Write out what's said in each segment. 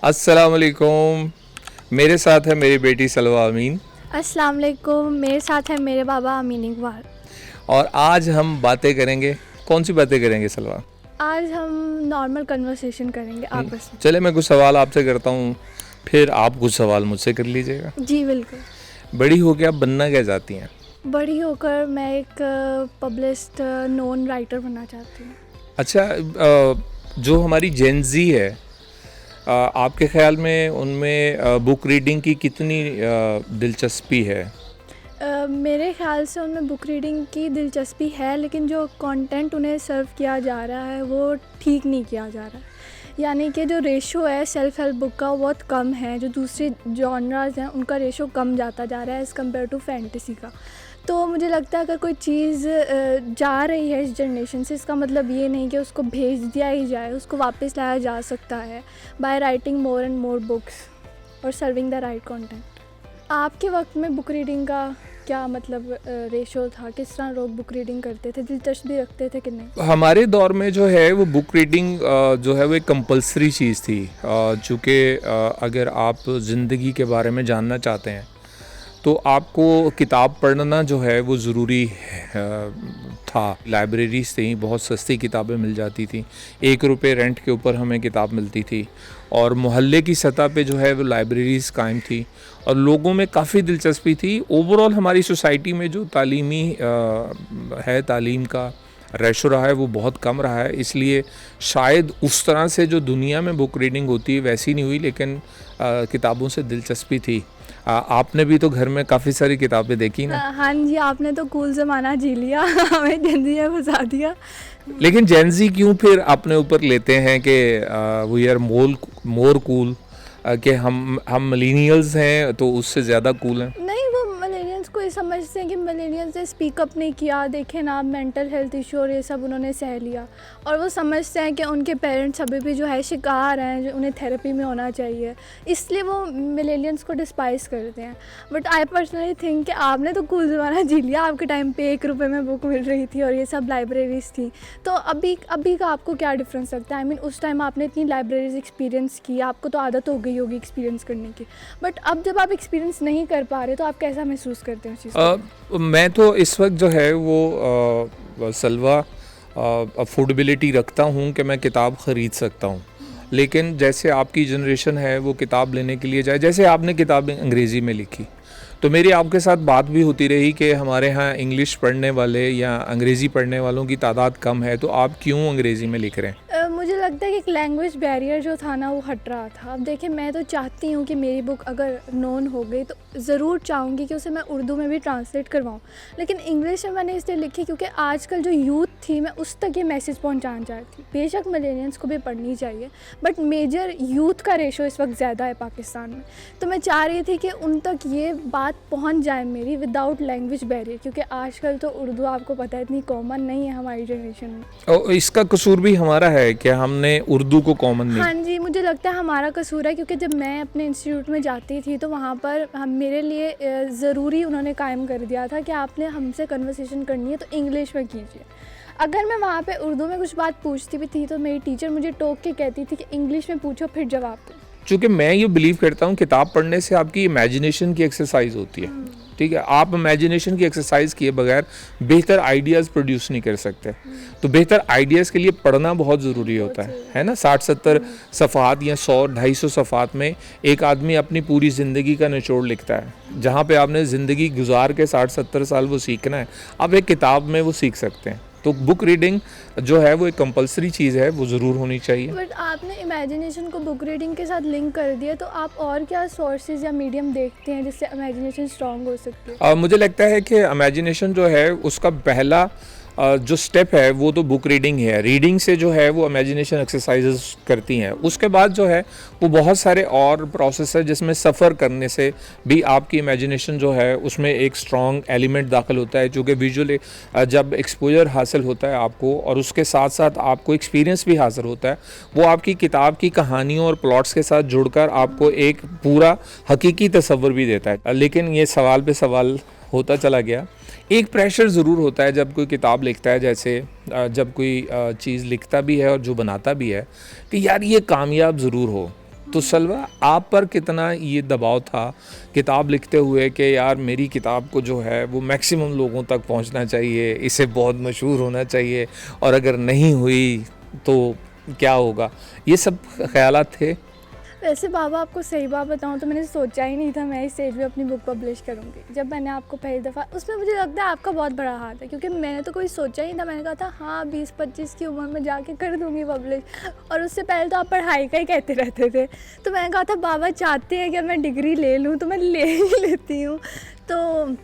अस्सलाम वालेकुम। मेरे साथ है मेरी बेटी सलवा अमीन अस्सलाम वालेकुम। मेरे साथ है मेरे बाबा अमीन इकबाल। और आज हम बातें करेंगे। कौन सी बातें करेंगे सलवा? आज हम नॉर्मल कन्वर्सेशन करेंगे आपस में। चले मैं कुछ सवाल आपसे करता हूँ, फिर आप कुछ सवाल मुझसे कर लीजिएगा। जी बिल्कुल। बड़ी होके आप बनना क्या चाहती हैं? बड़ी होकर मैं एक पब्लिश्ड नोन राइटर बनना चाहती हूँ। अच्छा, जो हमारी जेन ज़ी है, आपके ख्याल में उनमें बुक रीडिंग की कितनी दिलचस्पी है? मेरे ख्याल से उनमें बुक रीडिंग की दिलचस्पी है, लेकिन जो कंटेंट उन्हें सर्व किया जा रहा है वो ठीक नहीं किया जा रहा है। यानी कि जो रेशो है सेल्फ़ हेल्प बुक का वो बहुत कम है। जो दूसरे जॉनरास हैं उनका रेशो कम जाता जा रहा है एज़ कम्पेयर टू फैंटेसी का। तो मुझे लगता है अगर कोई चीज़ जा रही है इस जनरेशन से, इसका मतलब ये नहीं कि उसको भेज दिया ही जाए, उसको वापस लाया जा सकता है by writing more and more books और सर्विंग द राइट कंटेंट। आपके वक्त में बुक रीडिंग का क्या मतलब रेशो था? किस तरह लोग बुक रीडिंग करते थे? दिलचस्पी रखते थे कि नहीं? हमारे दौर में जो है वो बुक रीडिंग जो है वो एक कंपलसरी चीज़ थी। चूँकि अगर आप ज़िंदगी के बारे में जानना चाहते हैं तो आपको किताब पढ़ना जो है वो ज़रूरी था। लाइब्रेरीज़ थी, बहुत सस्ती किताबें मिल जाती थी। 1 रुपये रेंट के ऊपर हमें किताब मिलती थी और मोहल्ले की सतह पे जो है वो लाइब्रेरीज़ कायम थी और लोगों में काफ़ी दिलचस्पी थी। ओवरऑल हमारी सोसाइटी में जो तालीमी है, तालीम का रेशो रहा है वो बहुत कम रहा है, इसलिए शायद उस तरह से जो दुनिया में बुक रीडिंग होती है वैसी नहीं हुई, लेकिन किताबों से दिलचस्पी थी। आपने भी तो घर में काफ़ी सारी किताबें देखी ना? हाँ जी, आपने तो कूल ज़माना जी लिया हमें जल्दी में फंसा दिया। लेकिन जेनजी क्यों फिर अपने ऊपर लेते हैं कि वी आर मोर कूल, कि हम मिलेनियल्स हैं तो उससे ज़्यादा कूल हैं? नहीं, वो मिलेनियल्स को ये समझते हैं कि मिलेनियल्स ने स्पीकअप नहीं किया, देखें ना मेंटल हेल्थ इशू और ये सब उन्होंने सह लिया, और वो समझते हैं कि उनके पेरेंट्स अभी भी जो है शिकार हैं, जो उन्हें थेरेपी में होना चाहिए, इसलिए वो मिलेनियल्स को डिस्पाइस करते हैं। बट आई पर्सनली थिंक कि आपने तो कूल ज़माना जी लिया। आपके टाइम पे 1 रुपये में बुक मिल रही थी और ये सब लाइब्रेरीज़ थी। तो अभी का आपको क्या डिफरेंस लगता है? आई मीन उस टाइम आपने इतनी लाइब्रेरीज एक्सपीरियंस की, आपको तो आदत हो गई होगी एक्सपीरियंस करने की, बट अब जब आप एक्सपीरियंस नहीं कर पा रहे तो आप कैसा महसूस करते हैं उस चीज़ को? मैं तो इस वक्त जो है वो सलवा अफोर्डेबिलिटी रखता हूँ कि मैं किताब ख़रीद सकता हूँ। लेकिन जैसे आपकी जनरेशन है वो किताब लेने के लिए जाए, जैसे आपने किताब अंग्रेज़ी में लिखी, तो मेरी आपके साथ बात भी होती रही कि हमारे यहाँ इंग्लिश पढ़ने वाले या अंग्रेज़ी पढ़ने वालों की तादाद कम है, तो आप क्यों अंग्रेज़ी में लिख रहे हैं? मुझे लगता है कि एक लैंग्वेज बैरियर जो था ना वो हट रहा था। अब देखिए, मैं तो चाहती हूँ कि मेरी बुक अगर नोन हो गई तो ज़रूर चाहूँगी कि उसे मैं उर्दू में भी ट्रांसलेट करवाऊँ, लेकिन इंग्लिश में मैंने इसलिए लिखी क्योंकि आजकल जो यूथ थी मैं उस तक ये मैसेज पहुँचाना चाहती थी। बेशक मिलेनियल्स को भी पढ़नी चाहिए, बट मेजर यूथ का रेशो इस वक्त ज़्यादा है पाकिस्तान में, तो मैं चाह रही थी कि उन तक ये बात पहुँच जाए मेरी विदाउट लैंग्वेज बैरियर, क्योंकि आजकल तो उर्दू आपको पता है इतनी कॉमन नहीं है हमारी जनरेशन में। और इसका कसूर भी हमारा है कि हमने उर्दू को कॉमन नहीं। हाँ जी, मुझे लगता है हमारा कसूर है, क्योंकि जब मैं अपने इंस्टीट्यूट में जाती थी तो वहाँ पर हम मेरे लिए ज़रूरी उन्होंने कायम कर दिया था कि आपने हमसे कन्वर्सेशन करनी है तो इंग्लिश में कीजिए। अगर मैं वहाँ पे उर्दू में कुछ बात पूछती भी थी तो मेरी टीचर मुझे टोक के कहती थी कि इंग्लिश में पूछो फिर जवाब दो। चूँकि मैं ये बिलीव करता हूँ किताब पढ़ने से आपकी इमेजिनेशन की एक्सरसाइज होती है, ठीक है? आप इमेजिनेशन की एक्सरसाइज किए बगैर बेहतर आइडियाज़ प्रोड्यूस नहीं कर सकते। तो बेहतर आइडियाज़ के लिए पढ़ना बहुत ज़रूरी होता है ना? 60-70 सफ़हात या 100-250 सफ़हात में एक आदमी अपनी पूरी ज़िंदगी का निचोड़ लिखता है। जहाँ पे आपने ज़िंदगी गुजार के 60-70 साल वो सीखना है, आप एक किताब में वो सीख सकते हैं। तो बुक रीडिंग जो है वो एक कंपलसरी चीज़ है, वो ज़रूर होनी चाहिए। बट आपने इमेजिनेशन को बुक रीडिंग के साथ लिंक कर दिया, तो आप और क्या सोर्सेज या मीडियम देखते हैं जिससे इमेजिनेशन स्ट्रॉन्ग हो सकती है? मुझे लगता है कि इमेजिनेशन जो है उसका पहला जो स्टेप है वो तो बुक रीडिंग है। रीडिंग से जो है वो इमेजिनेशन एक्सरसाइजेस करती हैं। उसके बाद जो है वो बहुत सारे और प्रोसेस है जिसमें सफ़र करने से भी आपकी इमेजिनेशन जो है उसमें एक स्ट्रॉन्ग एलिमेंट दाखिल होता है, जो कि विजुअली जब एक्सपोजर हासिल होता है आपको और उसके साथ साथ आपको एक्सपीरियंस भी हासिल होता है, वो आपकी किताब की कहानियों और प्लॉट्स के साथ जुड़कर आपको एक पूरा हकीकी तस्वर भी देता है। लेकिन ये सवाल पे सवाल होता चला गया। एक प्रेशर ज़रूर होता है जब कोई किताब लिखता है, जैसे जब कोई चीज़ लिखता भी है और जो बनाता भी है कि यार ये कामयाब ज़रूर हो, तो सलवा आप पर कितना ये दबाव था किताब लिखते हुए कि यार मेरी किताब को जो है वो मैक्सिमम लोगों तक पहुंचना चाहिए, इसे बहुत मशहूर होना चाहिए, और अगर नहीं हुई तो क्या होगा, ये सब ख्यालात थे? वैसे बाबा, आपको सही बात बताऊँ तो मैंने सोचा ही नहीं था मैं इस स्टेज पे अपनी बुक पब्लिश करूँगी। जब मैंने आपको पहली दफ़ा, उसमें मुझे लगता है आपका बहुत बड़ा हाथ है, क्योंकि मैंने तो कोई सोचा ही नहीं था। मैंने कहा था हाँ 20-25 की उम्र में जाके कर दूँगी पब्लिश, और उससे पहले तो आप पढ़ाई का ही कहते रहते थे। तो मैंने कहा था बाबा चाहते हैं कि मैं डिग्री ले लूँ तो मैं ले ही लेती हूँ। तो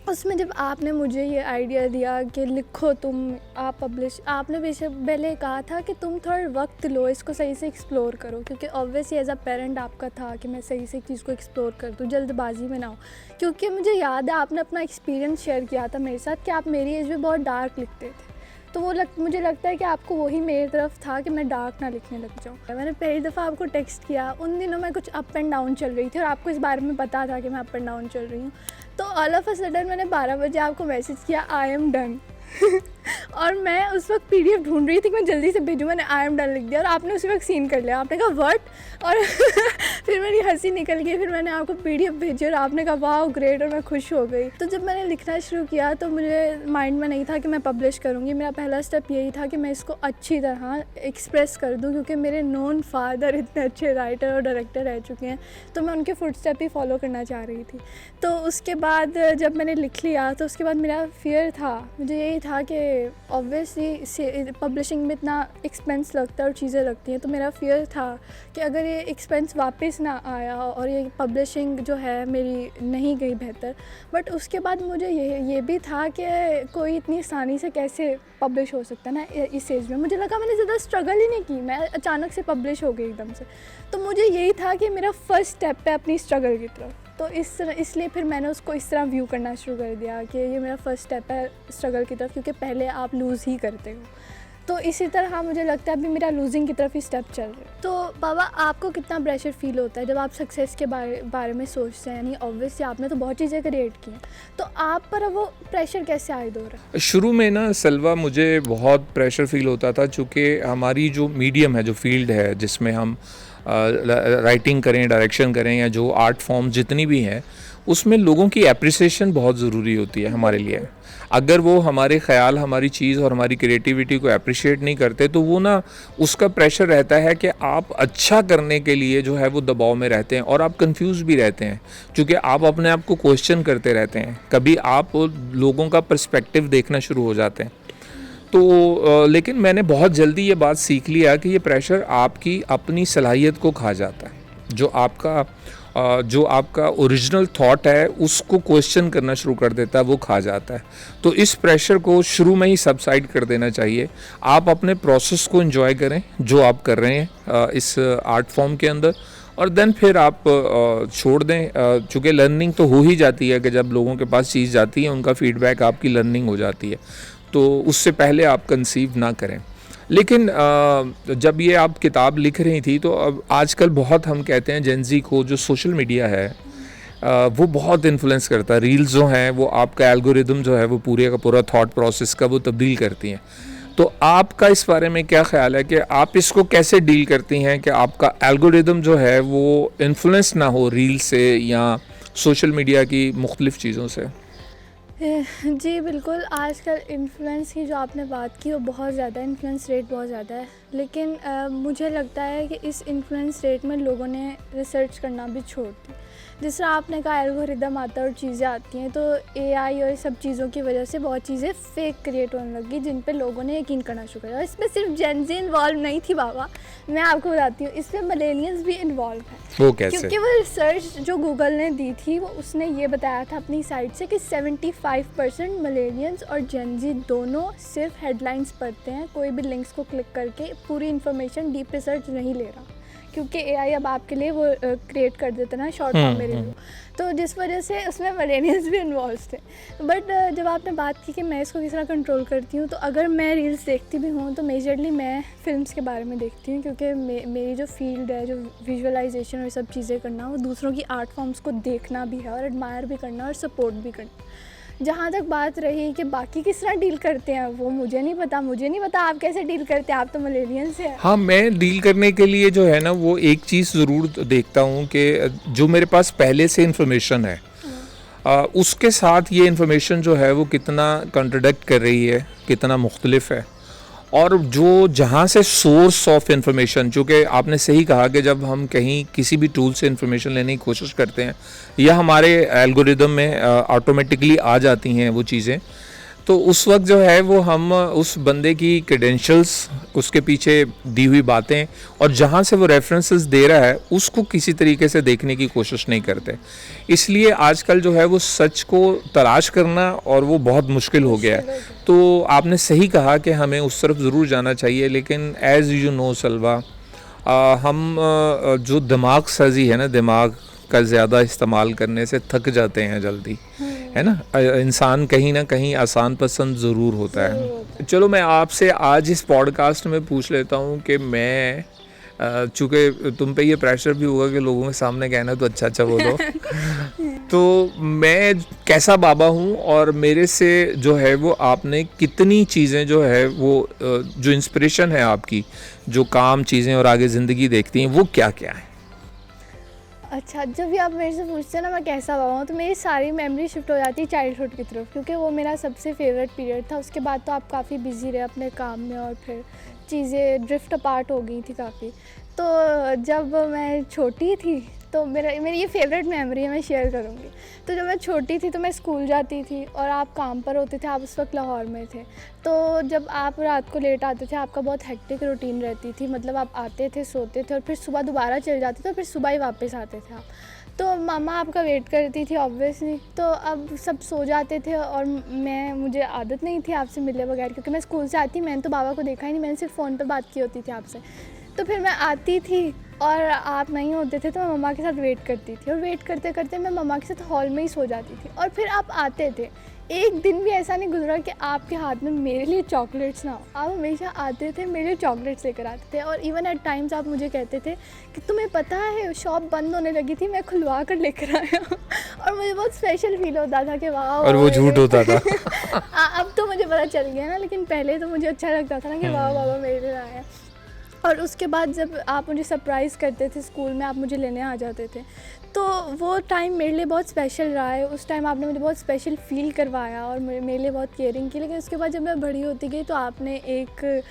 उसमें जब आपने मुझे ये आइडिया दिया कि लिखो तुम, आप पब्लिश, आपने बेशक पहले कहा था कि तुम थोड़ा वक्त लो, इसको सही से एक्सप्लोर करो, क्योंकि ऑब्वियसली एज अ पेरेंट आपका था कि मैं सही से एक चीज़ को एक्सप्लोर कर दूँ, जल्दबाजी में ना हो। क्योंकि मुझे याद है आपने अपना एक्सपीरियंस शेयर किया था मेरे साथ कि आप मेरी एज में बहुत डार्क लिखते थे। तो वो मुझे लगता है कि आपको वही मेरी तरफ था कि मैं डार्क ना लिखने लग जाऊँ। मैंने पहली दफ़ा आपको टेक्स्ट किया, उन दिनों मैं कुछ अप एंड डाउन चल रही थी और आपको इस बारे में पता था कि मैं अप एंड डाउन चल रही हूँ। तो ऑल ऑफ अ सडन मैंने 12 बजे आपको मैसेज किया, आई एम डन। और मैं उस वक्त पीडीएफ ढूंढ रही थी कि मैं जल्दी से भेजूँ, मैंने आई एम डन लिख दिया और आपने उसी वक्त सीन कर लिया। आपने कहा व्हाट, और फिर मेरी हंसी निकल गई। फिर मैंने आपको पीडीएफ भेजी और आपने कहा वाह ग्रेट, और मैं खुश हो गई। तो जब मैंने लिखना शुरू किया तो मुझे माइंड में नहीं था कि मैं पब्लिश करूँगी। मेरा पहला स्टेप यही था कि मैं इसको अच्छी तरह एक्सप्रेस कर दूँ, क्योंकि मेरे नोन फादर इतने अच्छे राइटर और डायरेक्टर रह चुके हैं, तो मैं उनके फुटस्टेप ही फॉलो करना चाह रही थी। तो उसके बाद जब मैंने लिख लिया तो उसके बाद मेरा फियर था, मुझे यही था कि ऑब्वियसली पब्लिशिंग में इतना एक्सपेंस लगता है और चीज़ें लगती हैं, तो मेरा फियर था कि अगर ये एक्सपेंस वापस ना आया और ये पब्लिशिंग जो है मेरी नहीं गई बेहतर। बट उसके बाद मुझे ये भी था कि कोई इतनी आसानी से कैसे पब्लिश हो सकता है ना इस एज में। मुझे लगा मैंने ज़्यादा स्ट्रगल ही नहीं की, मैं अचानक से पब्लिश हो गई एकदम से। तो मुझे यही था कि मेरा फर्स्ट स्टेप है अपनी स्ट्रगल की तरफ। तो इसलिए फिर मैंने उसको इस तरह व्यू करना शुरू कर दिया कि ये मेरा फर्स्ट स्टेप है स्ट्रगल की तरफ, क्योंकि पहले आप लूज़ ही करते हो। तो इसी तरह मुझे लगता है अभी मेरा लूजिंग की तरफ ही स्टेप चल रहा है। तो बाबा, आपको कितना प्रेशर फील होता है जब आप सक्सेस के बारे में सोचते हैं? यानी ऑब्वियसली आपने तो बहुत चीज़ें क्रिएट की हैं, तो आप पर वो प्रेशर कैसे आयद हो रहा है? शुरू में ना सलवा मुझे बहुत प्रेशर फील होता था, चूँकि हमारी जो मीडियम है, जो फील्ड है जिसमें हम राइटिंग करें, डायरेक्शन करें, या जो आर्ट फॉर्म जितनी भी हैं, उसमें लोगों की एप्रिसिएशन बहुत ज़रूरी होती है हमारे लिए। अगर वो हमारे ख़्याल, हमारी चीज़ और हमारी क्रिएटिविटी को अप्रिशिएट नहीं करते, तो वो ना उसका प्रेशर रहता है कि आप अच्छा करने के लिए जो है वो दबाव में रहते हैं, और आप कंफ्यूज भी रहते हैं, क्योंकि आप अपने आप को क्वेश्चन करते रहते हैं। कभी आप लोगों का पर्सपेक्टिव देखना शुरू हो जाते हैं। तो लेकिन मैंने बहुत जल्दी ये बात सीख लिया कि ये प्रेशर आपकी अपनी सलाहियत को खा जाता है। जो आपका ओरिजिनल थॉट है उसको क्वेश्चन करना शुरू कर देता है, वो खा जाता है। तो इस प्रेशर को शुरू में ही सबसाइड कर देना चाहिए। आप अपने प्रोसेस को एंजॉय करें जो आप कर रहे हैं इस आर्ट फॉर्म के अंदर, और देन फिर आप छोड़ दें। चूँकि लर्निंग तो हो ही जाती है कि जब लोगों के पास चीज़ जाती है, उनका फीडबैक आपकी लर्निंग हो जाती है, तो उससे पहले आप कंसीव ना करें। लेकिन जब ये आप किताब लिख रही थी, तो अब आजकल बहुत हम कहते हैं जेनजी को जो सोशल मीडिया है वो बहुत इन्फ्लुएंस करता है। रील्स जो हैं वो आपका एल्गोरिदम जो है वो पूरे का पूरा थॉट प्रोसेस का वो तब्दील करती हैं। तो आपका इस बारे में क्या ख्याल है कि आप इसको कैसे डील करती हैं कि आपका एल्गोरिदम जो है वो इन्फ्लुएंस ना हो रील से या सोशल मीडिया की मुख्तलिफ़ चीज़ों से? जी बिल्कुल, आजकल इन्फ्लुएंस की जो आपने बात की वो बहुत ज़्यादा है, इन्फ्लुएंस रेट बहुत ज़्यादा है। लेकिन मुझे लगता है कि इस इन्फ्लुएंस रेट में लोगों ने रिसर्च करना भी छोड़ दी। जिस तरह आपने कहा एल्गोरिदम आता है और चीज़ें आती हैं, तो एआई और सब चीज़ों की वजह से बहुत चीज़ें फेक क्रिएट होने लगी, जिन पे लोगों ने यकीन करना शुरू कर दिया। इसमें सिर्फ जेन ज़ी इन्वॉल्व नहीं थी बाबा, मैं आपको बताती हूँ, इसमें मिलेनियल्स भी इन्वॉल्व हैं। वो कैसे? क्योंकि वो रिसर्च जो गूगल ने दी थी, वो उसने ये बताया था अपनी साइट से कि 75% मिलेनियल्स और जेन ज़ी दोनों सिर्फ हेडलाइंस पढ़ते हैं, कोई भी लिंक्स को क्लिक करके पूरी इन्फॉर्मेशन डीप रिसर्च नहीं ले रहा, क्योंकि एआई अब आपके लिए वो क्रिएट कर देता है ना शॉर्ट फॉर्म में रिव्यू। तो जिस वजह से उसमें मिलेनियल्स भी इन्वॉल्व थे। बट जब आपने बात की कि मैं इसको किस तरह कंट्रोल करती हूँ, तो अगर मैं रील्स देखती भी हूँ तो मेजरली मैं फ़िल्म्स के बारे में देखती हूँ, क्योंकि मेरी जो फील्ड है, जो विजुअलाइजेशन और सब चीज़ें करना, वो दूसरों की आर्ट फॉर्म्स को देखना भी है और एडमायर भी करना और सपोर्ट भी करना। जहाँ तक बात रही कि बाकी किस तरह डील करते हैं, वो मुझे नहीं पता आप कैसे डील करते हैं, आप तो मलेरियन से हैं। हाँ, मैं डील करने के लिए जो है ना वो एक चीज़ ज़रूर देखता हूँ कि जो मेरे पास पहले से इन्फॉर्मेशन है उसके साथ ये इन्फॉर्मेशन जो है वो कितना कंट्राडिक्ट कर रही है, कितना मुख्तलिफ है, और जो जहाँ से सोर्स ऑफ इन्फॉर्मेशन, चूँकि आपने सही कहा कि जब हम कहीं किसी भी टूल से इन्फॉर्मेशन लेने की कोशिश करते हैं या हमारे एल्गोरिदम में ऑटोमेटिकली आ जाती हैं वो चीज़ें, तो उस वक्त जो है वो हम उस बंदे की क्रेडेंशियल्स, उसके पीछे दी हुई बातें और जहाँ से वो रेफरेंसेस दे रहा है उसको किसी तरीके से देखने की कोशिश नहीं करते। इसलिए आजकल जो है वो सच को तलाश करना और वो बहुत मुश्किल हो गया है। तो आपने सही कहा कि हमें उस तरफ ज़रूर जाना चाहिए, लेकिन एज़ यू नो सलवा, हम जो दिमाग साजी है ना, दिमाग का ज़्यादा इस्तेमाल करने से थक जाते हैं जल्दी, है ना। इंसान कहीं ना कहीं आसान पसंद ज़रूर होता है। चलो मैं आपसे आज इस पॉडकास्ट में पूछ लेता हूँ कि मैं चूँकि तुम पे ये प्रेशर भी होगा कि लोगों के सामने कहना तो अच्छा बोलो तो मैं कैसा बाबा हूँ और मेरे से जो है वो आपने कितनी चीज़ें जो है वो जो इंस्पिरेशन है आपकी, जो काम चीज़ें और आगे ज़िंदगी देखती हैं, वो क्या क्या है? अच्छा, जब भी आप मेरे से पूछते हैं ना मैं कैसा बाबा हूँ, तो मेरी सारी मेमोरी शिफ्ट हो जाती है चाइल्डहुड की तरफ, क्योंकि वो मेरा सबसे फेवरेट पीरियड था। उसके बाद तो आप काफ़ी बिजी रहे अपने काम में और फिर चीज़ें ड्रिफ्ट अपार्ट हो गई थी काफ़ी। तो जब मैं छोटी थी तो मेरी ये फेवरेट मेमोरी है, मैं शेयर करूँगी। तो जब मैं छोटी थी तो मैं स्कूल जाती थी और आप काम पर होते थे, आप उस वक्त लाहौर में थे। तो जब आप रात को लेट आते थे, आपका बहुत हेक्टिक रूटीन रहती थी, मतलब आप आते थे, सोते थे और फिर सुबह दोबारा चले जाते थे और फिर सुबह ही वापस आते थे आप। तो मामा आपका वेट करती थी ऑब्वियसली। तो अब सब सो जाते थे और मुझे आदत नहीं थी आपसे मिले बगैर, क्योंकि मैं स्कूल से आती, मैंने तो बाबा को देखा ही नहीं, मैंने सिर्फ फ़ोन पर बात की होती थी आपसे। तो फिर मैं आती थी और आप नहीं होते थे तो मैं मम्मा के साथ वेट करती थी, और वेट करते करते मैं मम्मा के साथ हॉल में ही सो जाती थी। और फिर आप आते थे, एक दिन भी ऐसा नहीं गुजरा कि आपके हाथ में मेरे लिए चॉकलेट्स ना हो। आप हमेशा आते थे, मेरे लिए चॉकलेट्स लेकर आते थे, और इवन एट टाइम्स आप मुझे कहते थे कि तुम्हें पता है शॉप बंद होने लगी थी, मैं खुलवा कर लेकर आया और मुझे बहुत स्पेशल फील होता था कि वाह। और वो झूठ होता था अब तो मुझे पता चल गया ना, लेकिन पहले तो मुझे अच्छा लगता था ना कि वाह बाबा मेरे लिए आया। और उसके बाद जब आप मुझे सरप्राइज़ करते थे स्कूल में, आप मुझे लेने आ जाते थे, तो वो टाइम मेरे लिए बहुत स्पेशल रहा है। उस टाइम आपने मुझे बहुत स्पेशल फ़ील करवाया और मेरे लिए बहुत केयरिंग की। लेकिन उसके बाद जब मैं बड़ी होती गई तो आपने एक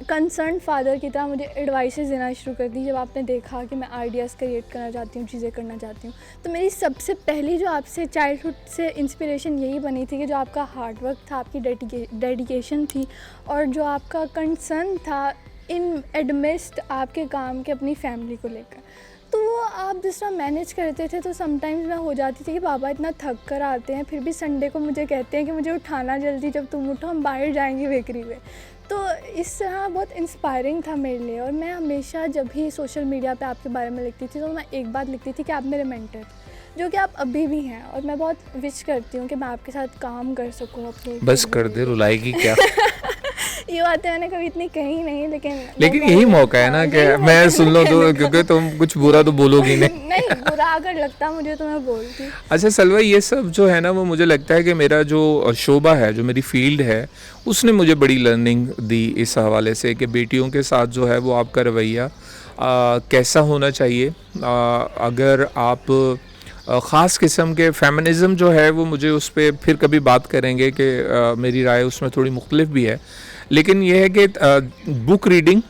कंसर्न फादर की तरह मुझे एडवाइसेस देना शुरू कर दी। जब आपने देखा कि मैं आइडियाज़ क्रिएट करना चाहती हूँ, चीज़ें करना चाहती हूँ, तो मेरी सबसे पहली जो आपसे चाइल्डहुड से इंस्पिरेशन यही बनी थी कि जो आपका हार्ड वर्क था, आपकी डेडिकेशन थी और जो आपका कंसर्न था इन एडमिस्ट आपके काम के अपनी फैमिली को लेकर। तो वो आप जिस तरह मैनेज करते थे, तो समटाइम्स मैं हो जाती थी कि बाबा इतना थक कर आते हैं, फिर भी संडे को मुझे कहते हैं कि मुझे उठाना जल्दी, जब तुम उठो हम बाहर जाएंगे बेकरी में। तो इस तरह बहुत इंस्पायरिंग था मेरे लिए। और मैं हमेशा जब भी सोशल मीडिया पे आपके बारे में लिखती थी तो मैं एक बात लिखती थी कि आप मेरे मेंटर, जो कि आप अभी भी हैं, और मैं बहुत विश करती हूँ कि मैं आपके साथ काम कर सकूँ अपनी। बस कर दे, रुलाएगी क्या ये बातें मैंने कभी इतनी कही नहीं, लेकिन यही मौका है ना कि मैं सुन लूँ, तो क्योंकि तुम कुछ बुरा तो बोलोगी नहीं नहीं, बुरा अगर लगता मुझे तो मैं बोलती। अच्छा सलवा, ये सब जो है ना वो मुझे लगता है कि मेरा जो शोबा है, जो मेरी फील्ड है, उसने मुझे बड़ी लर्निंग दी इस हवाले से कि बेटियों के साथ जो है वो आपका रवैया कैसा होना चाहिए। अगर आप ख़ास किस्म के फेमिनिज़म जो है वो, मुझे उस पर फिर कभी बात करेंगे कि मेरी राय उसमें थोड़ी मुख्तलिफ भी है, लेकिन यह है कि बुक रीडिंग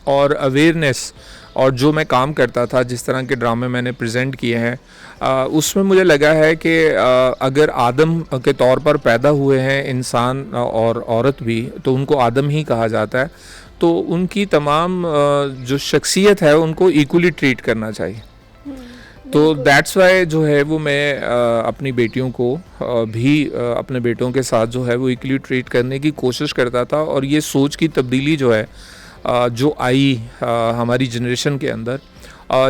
और अवेयरनेस और जो मैं काम करता था, जिस तरह के ड्रामे मैंने प्रेजेंट किए हैं, उसमें मुझे लगा है कि अगर आदम के तौर पर पैदा हुए हैं इंसान और औरत भी, तो उनको आदम ही कहा जाता है, तो उनकी तमाम जो शख्सियत है उनको इक्वली ट्रीट करना चाहिए। तो दैट्स वाई जो है वो मैं अपनी बेटियों को भी अपने बेटों के साथ जो है वो इक्वली ट्रीट करने की कोशिश करता था। और ये सोच की तब्दीली जो है जो आई हमारी जनरेशन के अंदर,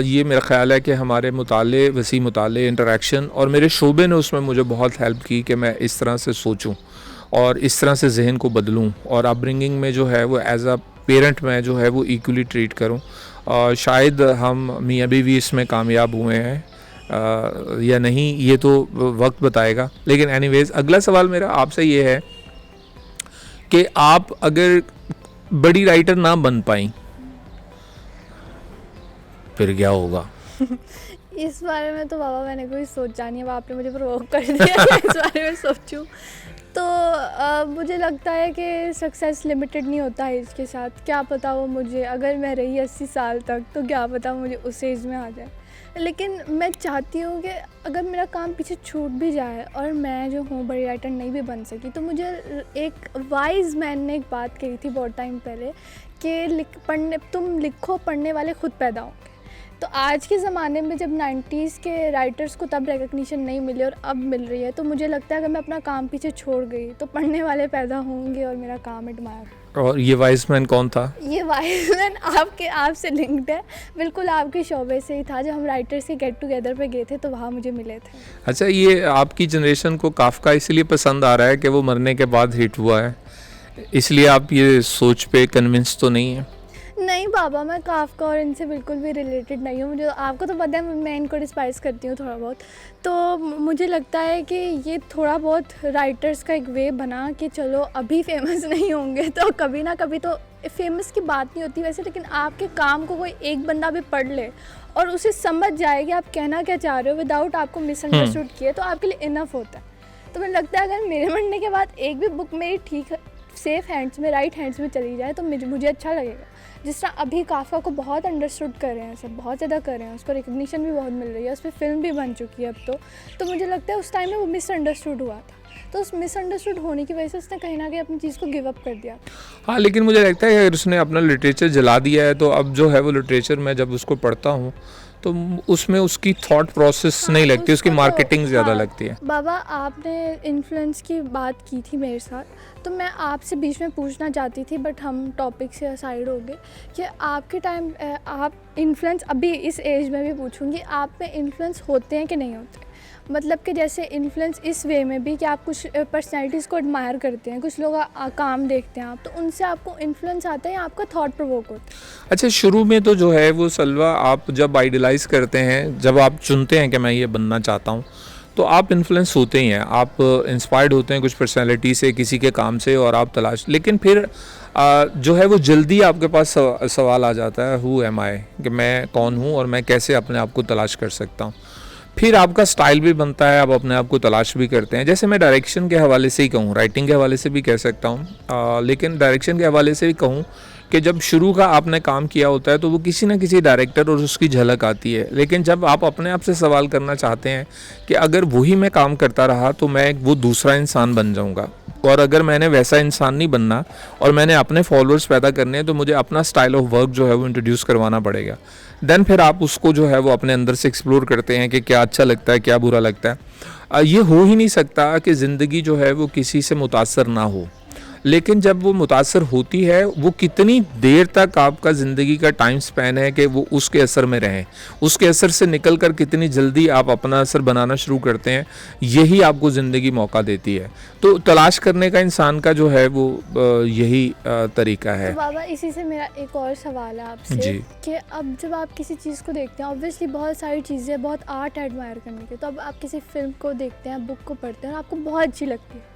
ये मेरा ख़्याल है कि हमारे मुताले, वसी मुताले, इंटरेक्शन और मेरे शोबे ने उसमें मुझे बहुत हेल्प की कि मैं इस तरह से सोचूं और इस तरह से जहन को बदलूं और अपब्रिंगिंग में जो है वो एज अ पेरेंट मैं जो है वो इक्वली ट्रीट करूं। शायद हम मियाँ बीवी इसमें कामयाब हुए हैं, या नहीं, ये तो वक्त बताएगा। लेकिन एनीवेज, अगला सवाल मेरा आपसे ये है कि आप अगर बड़ी राइटर ना बन पाई फिर क्या होगा? इस बारे में तो बाबा मैंने कोई सोचा नहीं है, आपने मुझे प्रोवोक कर दिया कि इस बारे में सोचूं। तो मुझे लगता है कि सक्सेस लिमिटेड नहीं होता एज के साथ। क्या पता वो मुझे, अगर मैं रही 80 साल तक, तो क्या पता मुझे उस एज में आ जाए। लेकिन मैं चाहती हूँ कि अगर मेरा काम पीछे छूट भी जाए और मैं जो हूँ बड़ी राइटर नहीं भी बन सकी, तो मुझे एक वाइज मैन ने एक बात कही थी बहुत टाइम पहले कि तुम लिखो, पढ़ने वाले खुद पैदा होंगे। तो आज के ज़माने में जब 90s के राइटर्स को तब रिकग्निशन नहीं मिली और अब मिल रही है, तो मुझे लगता है अगर मैं अपना काम पीछे छोड़ गई तो पढ़ने वाले पैदा होंगे और मेरा काम एडमायर। और ये वाइज मैन कौन था? ये वाइज मैन आपसे लिंक्ड है, बिल्कुल आपके शोबे से ही था। जब हम राइटर्स के गेट टुगेदर पे गए थे तो वहाँ मुझे मिले थे। अच्छा, ये आपकी जनरेशन को काफका इसलिए पसंद आ रहा है कि वो मरने के बाद हिट हुआ है, इसलिए आप ये सोच पे कन्विंस तो नहीं है? नहीं बाबा, मैं काफका और इनसे बिल्कुल भी रिलेटेड नहीं हूँ। मुझे, आपको तो पता है मैं इनको डिस्पाइस करती हूँ थोड़ा बहुत। तो मुझे लगता है कि ये थोड़ा बहुत राइटर्स का एक वे बना कि चलो अभी फेमस नहीं होंगे तो कभी ना कभी तो, फेमस की बात नहीं होती वैसे, लेकिन आपके काम को कोई एक बंदा भी पढ़ ले और उसे समझ जाए कि आप कहना क्या चाह रहे हो विदाउट आपको मिसअंडरस्टूड किए, तो आपके लिए इनफ होता है। तो मुझे लगता है अगर मेरे मरने के बाद एक भी बुक मेरी ठीक सेफ हैंड्स में, राइट हैंड्स में चली जाए तो मुझे अच्छा लगेगा। जिस तरह अभी काफका को बहुत अंडरस्टूड कर रहे हैं सब, बहुत ज़्यादा कर रहे हैं, उसको रिकग्निशन भी बहुत मिल रही है, उस पर फिल्म भी बन चुकी है अब तो मुझे लगता है उस टाइम में वो मिसअंडरस्टूड हुआ था, तो उस मिसअंडरस्टूड होने की वजह से उसने कहीं ना कहीं अपनी चीज़ को गिव अप कर दिया। हाँ, लेकिन मुझे लगता है कि अगर उसने अपना लिटरेचर जला दिया है तो अब जो है वो लिटरेचर मैं जब उसको पढ़ता हूँ तो उसमें उसकी थॉट प्रोसेस नहीं लगती, उसकी मार्केटिंग ज़्यादा लगती है। बाबा, आपने इन्फ्लुएंस की बात की थी मेरे साथ, तो मैं आपसे बीच में पूछना चाहती थी, बट हम टॉपिक से असाइड हो गए, कि आपके टाइम आप इन्फ्लुएंस, अभी इस एज में भी पूछूंगी, आप में इन्फ्लुएंस होते हैं कि नहीं होते? मतलब कि जैसे इन्फ्लुएंस इस वे में भी कि आप कुछ पर्सनैलिटीज़ को एडमायर करते हैं, कुछ लोग काम देखते हैं आप, तो उनसे आपको इन्फ्लुएंस आता है या आपका थॉट प्रोवोक होता है? अच्छा, शुरू में तो जो है वो सलवा, आप जब आइडलाइज करते हैं, जब आप चुनते हैं कि मैं ये बनना चाहता हूँ, तो आप इन्फ्लुएंस होते ही हैं, आप इंस्पायर्ड होते हैं कुछ पर्सनैलिटी से, किसी के काम से, और आप तलाश, लेकिन फिर जो है वो जल्दी आपके पास सवाल आ जाता है, हु एम आई, कि मैं कौन हूँ और मैं कैसे अपने आप को तलाश कर सकता हूँ। फिर आपका स्टाइल भी बनता है, आप अपने आप को तलाश भी करते हैं। जैसे मैं डायरेक्शन के हवाले से ही कहूँ, राइटिंग के हवाले से भी कह सकता हूँ, लेकिन डायरेक्शन के हवाले से भी कहूँ कि जब शुरू का आपने काम किया होता है तो वो किसी न किसी डायरेक्टर और उसकी झलक आती है, लेकिन जब आप अपने आप से सवाल करना चाहते हैं कि अगर वही मैं काम करता रहा तो मैं वो दूसरा इंसान बन जाऊँगा, और अगर मैंने वैसा इंसान नहीं बनना और मैंने अपने फॉलोअर्स पैदा करने हैं तो मुझे अपना स्टाइल ऑफ वर्क जो है वो इंट्रोड्यूस करवाना पड़ेगा। देन फिर आप उसको जो है वो अपने अंदर से एक्सप्लोर करते हैं कि क्या अच्छा लगता है, क्या बुरा लगता है। ये हो ही नहीं सकता कि ज़िंदगी जो है वो किसी से मुतासर ना हो, लेकिन जब वो मुतासर होती है, वो कितनी देर तक आपका ज़िंदगी का टाइम स्पैन है कि वो उसके असर में रहें, उसके असर से निकल कर कितनी जल्दी आप अपना असर बनाना शुरू करते हैं, यही आपको ज़िंदगी मौका देती है। तो तलाश करने का इंसान का जो है वो यही तरीका है। तो बाबा, इसी से मेरा एक और सवाल है आपसे कि अब जब आप किसी चीज़ को देखते हैं, ऑब्वियसली बहुत सारी चीज़ें, बहुत आर्ट एडमायर करने के, तो अब आप किसी फिल्म को देखते हैं, बुक को पढ़ते हैं और आपको बहुत अच्छी लगती है,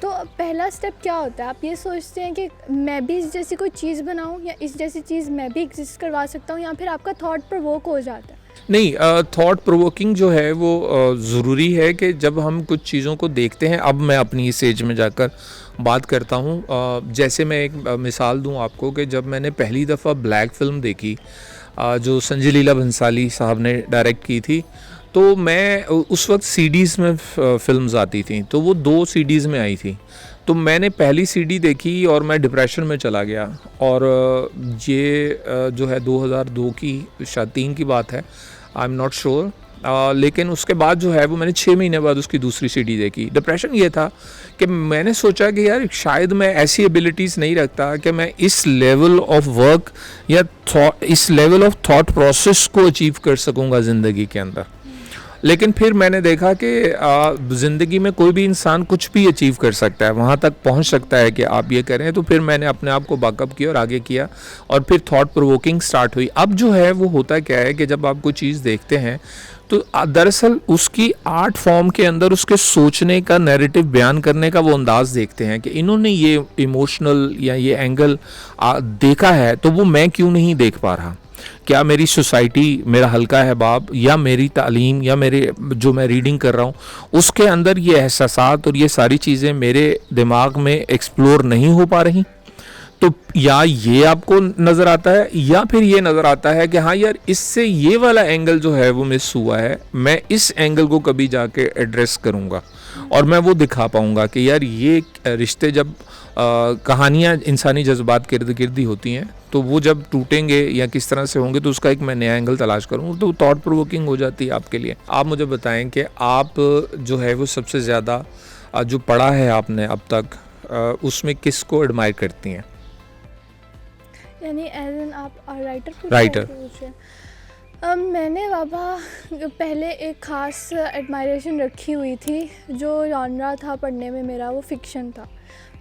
तो पहला स्टेप क्या होता है? आप ये सोचते हैं कि मैं भी इस जैसी कोई चीज़ बनाऊं, या इस जैसी चीज़ मैं भी एग्जिस्ट करवा सकता हूं, या फिर आपका थॉट प्रोवोक हो जाता है? नहीं, थॉट प्रोवोकिंग जो है वो ज़रूरी है कि जब हम कुछ चीज़ों को देखते हैं, अब मैं अपनी इस एज में जाकर बात करता हूँ, जैसे मैं एक मिसाल दूँ आपको कि जब मैंने पहली दफ़ा ब्लैक फ़िल्म देखी जो संजय लीला भंसाली साहब ने डायरेक्ट की थी, तो मैं उस वक्त सीडीज़ में फ़िल्म्स आती थी, तो वो 2 सीडीज़ में आई थी, तो मैंने पहली सीडी देखी और मैं डिप्रेशन में चला गया। और ये जो है 2002 की, शायद 3 की बात है, आई एम नॉट श्योर, लेकिन उसके बाद जो है वो मैंने 6 महीने बाद उसकी दूसरी सीडी देखी। डिप्रेशन ये था कि मैंने सोचा कि यार शायद मैं ऐसी एबिलिटीज़ नहीं रखता कि मैं इस लेवल ऑफ वर्क या इस लेवल ऑफ थॉट प्रोसेस को अचीव कर सकूँगा ज़िंदगी के अंदर। लेकिन फिर मैंने देखा कि ज़िंदगी में कोई भी इंसान कुछ भी अचीव कर सकता है, वहाँ तक पहुँच सकता है कि आप ये करें। तो फिर मैंने अपने आप को बैकअप किया और आगे किया, और फिर थॉट प्रोवोकिंग स्टार्ट हुई। अब जो है वो होता क्या है कि जब आप कोई चीज़ देखते हैं तो दरअसल उसकी आर्ट फॉर्म के अंदर उसके सोचने का, नैरेटिव बयान करने का वो अंदाज़ देखते हैं कि इन्होंने ये इमोशनल या ये एंगल देखा है, तो वो मैं क्यों नहीं देख पा रहा। क्या मेरी सोसाइटी, मेरा हल्का है बाब, या मेरी तालीम, या मेरे जो मैं रीडिंग कर रहा हूँ उसके अंदर ये एहसासात और ये सारी चीज़ें मेरे दिमाग में एक्सप्लोर नहीं हो पा रही। तो या ये आपको नज़र आता है, या फिर ये नज़र आता है कि हाँ यार, इससे ये वाला एंगल जो है वो मिस हुआ है, मैं इस एंगल को कभी जाके एड्रेस करूँगा और मैं वो दिखा पाऊँगा कि यार ये रिश्ते जब कहानियाँ इंसानी जज्बात के इर्द गिर्द ही होती हैं, तो वो जब टूटेंगे या किस तरह से होंगे तो उसका एक मैं नया एंगल तलाश करूँ, तो थॉट प्रोवोकिंग हो जाती है आपके लिए। आप मुझे बताएं कि आप जो है वो सबसे ज़्यादा जो पढ़ा है आपने अब तक, उसमें किसको एडमायर करती हैं? यानी एज एन आप राइटर राइटर। मैंने बाबा पहले एक ख़ास एडमायरेशन रखी हुई थी। जो जॉनरा था पढ़ने में मेरा वो फ़िक्शन था,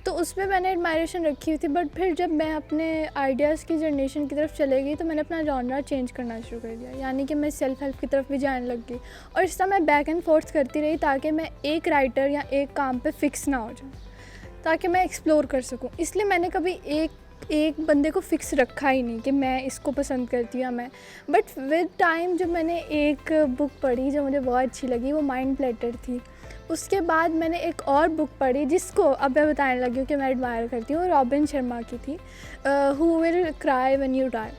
तो उसमें मैंने एडमायरेशन रखी हुई थी। बट फिर जब मैं अपने आइडियाज़ की जनरेशन की तरफ चले गई तो मैंने अपना जॉनरा चेंज करना शुरू कर दिया, यानी कि मैं सेल्फ हेल्प की तरफ भी जाने लग गई। और इस तरह मैं बैक एंड फोर्थ करती रही ताकि मैं एक राइटर या एक काम पे फ़िक्स ना हो जाऊँ, ताकि मैं एक्सप्लोर कर सकूँ। इसलिए मैंने कभी एक बंदे को फ़िक्स रखा ही नहीं कि मैं इसको पसंद करती हूँ मैं। बट विद टाइम जब मैंने एक बुक पढ़ी जो मुझे बहुत अच्छी लगी, वो माइंड प्लेटर थी। उसके बाद मैंने एक और बुक पढ़ी जिसको अब मैं बताने लगी हूँ कि मैं एडमायर करती हूँ, रॉबिन शर्मा की थी, who will cry when you die.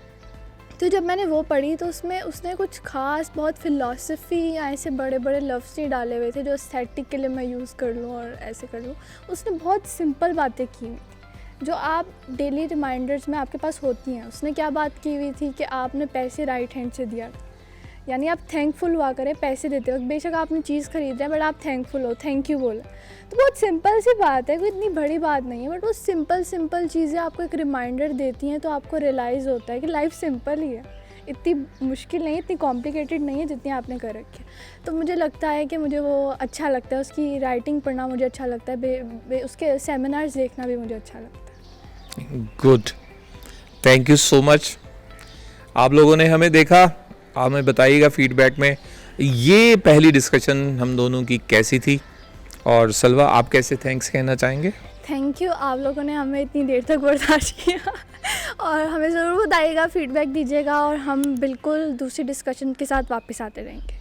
तो जब मैंने वो पढ़ी तो उसमें उसने कुछ ख़ास बहुत फ़िलॉसफी या ऐसे बड़े बड़े लफ्ज़ नहीं डाले हुए थे जो एस्थेटिक के लिए मैं यूज़ कर लूँ और ऐसे कर लूँ। उसने बहुत सिंपल बातें की हुई थी जो आप डेली रिमाइंडर्स में आपके पास होती हैं। उसने क्या बात की हुई थी कि आपने पैसे राइट हैंड से दिया, यानी आप थैंकफुल हुआ करें पैसे देते वक्त। बेशक आपने चीज़ खरीद रहे हैं बट आप थैंकफुल हो, थैंक यू बोला। तो बहुत सिंपल सी बात है, कोई इतनी बड़ी बात नहीं है, बट वो सिंपल चीज़ें आपको एक रिमाइंडर देती हैं, तो आपको रियलाइज़ होता है कि लाइफ सिंपल ही है, इतनी मुश्किल नहीं है, इतनी कॉम्प्लिकेटेड नहीं है जितनी आपने कर रखी है। तो मुझे लगता है कि मुझे वो अच्छा लगता है, उसकी राइटिंग पढ़ना मुझे अच्छा लगता है, उसके सेमिनार्स देखना भी मुझे अच्छा लगता है। Good, thank you so much. आप लोगों ने हमें देखा, आप हमें बताइएगा फीडबैक में ये पहली डिस्कशन हम दोनों की कैसी थी। और सलवा, आप कैसे थैंक्स कहना चाहेंगे? थैंक यू, आप लोगों ने हमें इतनी देर तक बर्दाश्त किया और हमें ज़रूर बताइएगा, फीडबैक दीजिएगा और हम बिल्कुल दूसरी डिस्कशन के साथ वापस आते रहेंगे।